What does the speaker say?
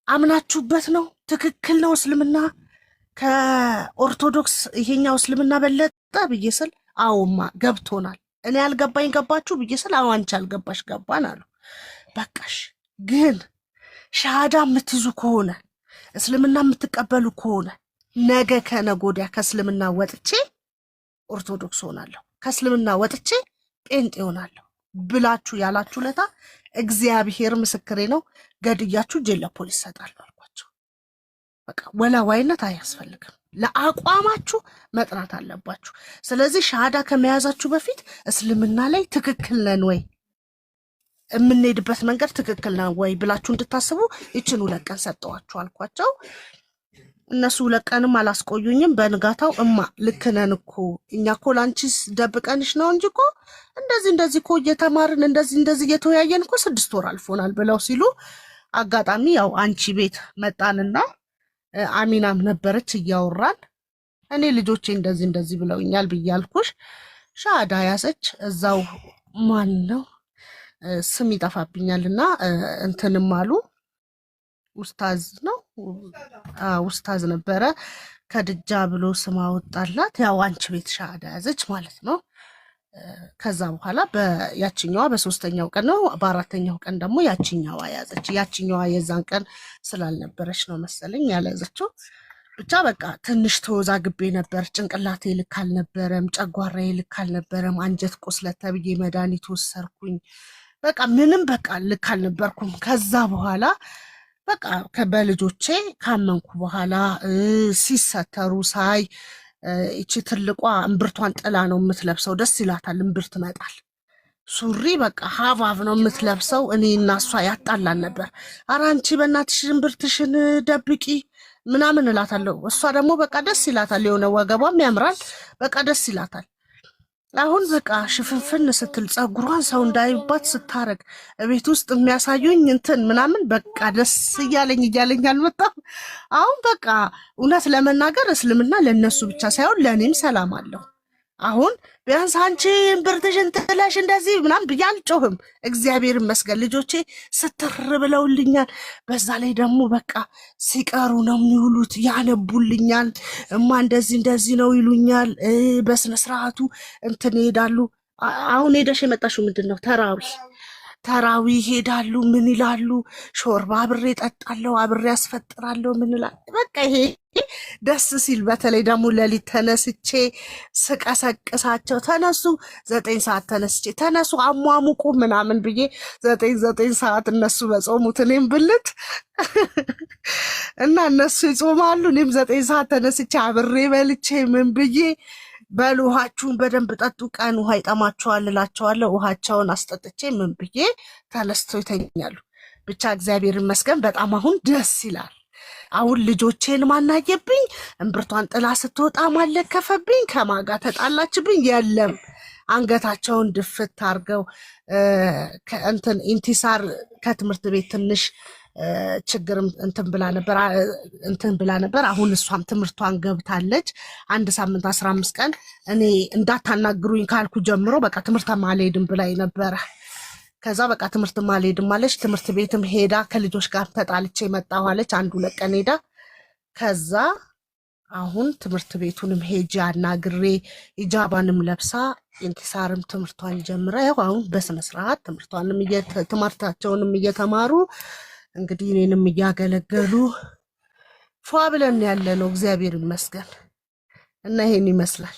አምናችሁበት ነው ትክክል ነው እስልምና ከኦርቶዶክስ ይሄኛው እስልምና በለጠ ብዬ ስል አዎማ ገብቶናል። እኔ ያልገባኝ ገባችሁ ብዬ ስል አዎ አንቺ ያልገባሽ ገባን አሉ። በቃሽ። ግን ሻሃዳ የምትይዙ ከሆነ እስልምና የምትቀበሉ ከሆነ ነገ ከነገ ወዲያ ከእስልምና ወጥቼ ኦርቶዶክስ ሆናለሁ፣ ከእስልምና ወጥቼ ጴንጤ ሆናለሁ ብላችሁ ያላችሁ ለታ እግዚአብሔር ምስክሬ ነው፣ ገድያችሁ እጄን ለፖሊስ ሰጣለሁ አልኳቸው። በቃ ወላዋይነት አያስፈልግም። ለአቋማችሁ መጥራት አለባችሁ። ስለዚህ ሻሃዳ ከመያዛችሁ በፊት እስልምና ላይ ትክክል ነን ወይ፣ የምንሄድበት መንገድ ትክክል ነው ወይ ብላችሁ እንድታስቡ ይችን 2 ቀን ሰጠዋችሁ አልኳቸው። እነሱ 2 ቀንም አላስቆዩኝም። በንጋታው እማ ልክ ነን እኮ እኛ እኮ ላንቺስ ደብቀንሽ ነው እንጂ እኮ እንደዚህ እኮ እየተማርን እንደዚህ እየተወያየን እኮ 6 ወር አልፎናል ብለው ሲሉ አጋጣሚ ያው አንቺ ቤት መጣንና አሚናም ነበረች እያወራን እኔ ልጆቼ እንደዚህ ብለውኛል ብያልኩሽ። ሻሃዳ ያዘች እዛው ማን ነው ስም ይጠፋብኛልና እንትንም አሉ ኡስታዝ ነው ኡስታዝ ነበረ ከድጃ ብሎ ስም አወጣላት። ያው አንቺ ቤት ሻሃዳ ያዘች ማለት ነው። ከዛ በኋላ በያችኛዋ በ3ኛው ቀን ነው፣ በ4ኛው ቀን ደግሞ ያችኛዋ ያዘች። ያችኛዋ የዛን ቀን ስላልነበረች ነው መሰለኝ ያለዘችው። ብቻ በቃ ትንሽ ተወዛግቤ ነበር። ጭንቅላቴ ልክ አልነበረም፣ ጨጓራዬ ልክ አልነበረም። አንጀት ቁስለት ተብዬ መድኃኒት ወሰድኩኝ። በቃ ምንም በቃ ልክ አልነበርኩም። ከዛ በኋላ በቃ በልጆቼ ካመንኩ በኋላ ሲሰተሩ ሳይ እቺ ትልቋ እምብርቷን ጥላ ነው የምትለብሰው። ደስ ይላታል፣ እምብርት መጣል ሱሪ በቃ ሀባብ ነው የምትለብሰው። እኔ እና እሷ ያጣላን ነበር። ኧረ አንቺ በእናትሽ እምብርትሽን ደብቂ ምናምን እላታለሁ። እሷ ደግሞ በቃ ደስ ይላታል፣ የሆነ ወገቧም ያምራል፣ በቃ ደስ ይላታል። አሁን በቃ ሽፍንፍን ስትል ጸጉሯን ሰው እንዳይባት ስታረግ ቤት ውስጥ የሚያሳዩኝ እንትን ምናምን በቃ ደስ እያለኝ አልመጣም። አሁን በቃ እውነት ለመናገር እስልምና ለነሱ ብቻ ሳይሆን ለእኔም ሰላም አለው። አሁን ቢያንስ አንቺ እምብርትሽን ጥለሽ እንደዚህ ምናምን ብዬ አልጮህም። እግዚአብሔር ይመስገን ልጆቼ ስትር ብለውልኛል። በዛ ላይ ደግሞ በቃ ሲቀሩ ነው የሚውሉት፣ ያነቡልኛል። እማ እንደዚህ ነው ይሉኛል። በስነ ስርዓቱ እንትን ይሄዳሉ። አሁን ሄደሽ የመጣሽው ምንድን ነው? ተራዊ ይሄዳሉ። ምን ይላሉ? ሾርባ አብሬ ጠጣለሁ፣ አብሬ ያስፈጥራለሁ። ምን ይላል? በቃ ይሄ ደስ ሲል፣ በተለይ ደግሞ ሌሊት ተነስቼ ስቀሰቅሳቸው ተነሱ 9 ሰዓት ተነስቼ ተነሱ አሟሙቁ ምናምን ብዬ 9 ሰዓት እነሱ በጾሙት እኔም ብልት እና እነሱ ይጾማሉ፣ እኔም 9 ሰዓት ተነስቼ አብሬ በልቼ ምን ብዬ በሉ ውሃችሁን በደንብ ጠጡ፣ ቀን ውሃ ይጠማችኋል እላቸዋለሁ። ውሃቸውን አስጠጥቼ ምን ብዬ ተነስተው ይተኛሉ። ብቻ እግዚአብሔር ይመስገን በጣም አሁን ደስ ይላል። አሁን ልጆቼን ማናየብኝ፣ እምብርቷን ጥላ ስትወጣ ማለከፈብኝ፣ ከማጋ ተጣላችብኝ የለም። አንገታቸውን ድፍት አርገው እንትን ኢንቲሳር ከትምህርት ቤት ትንሽ ችግር እንትን ብላ ነበር። አሁን እሷም ትምህርቷን ገብታለች። 1 ሳምንት 15 ቀን እኔ እንዳታናግሩኝ ካልኩ ጀምሮ በቃ ትምህርት ማልሄድም ብላኝ ነበረ። ከዛ በቃ ትምህርት ማልሄድም አለች። ትምህርት ቤትም ሄዳ ከልጆች ጋር ተጣልቼ መጣሁ አለች። 1-2 ቀን ሄዳ ከዛ አሁን ትምህርት ቤቱንም ሄጄ አናግሬ ኢጃባንም ለብሳ ኢንቲሳርም ትምህርቷን ጀምራ ያው አሁን በስነ ስርዓት ትምህርታቸውንም እየተማሩ እንግዲህ እኔንም እያገለገሉ ፏ ብለን ያለ ነው። እግዚአብሔር ይመስገን እና ይሄን ይመስላል።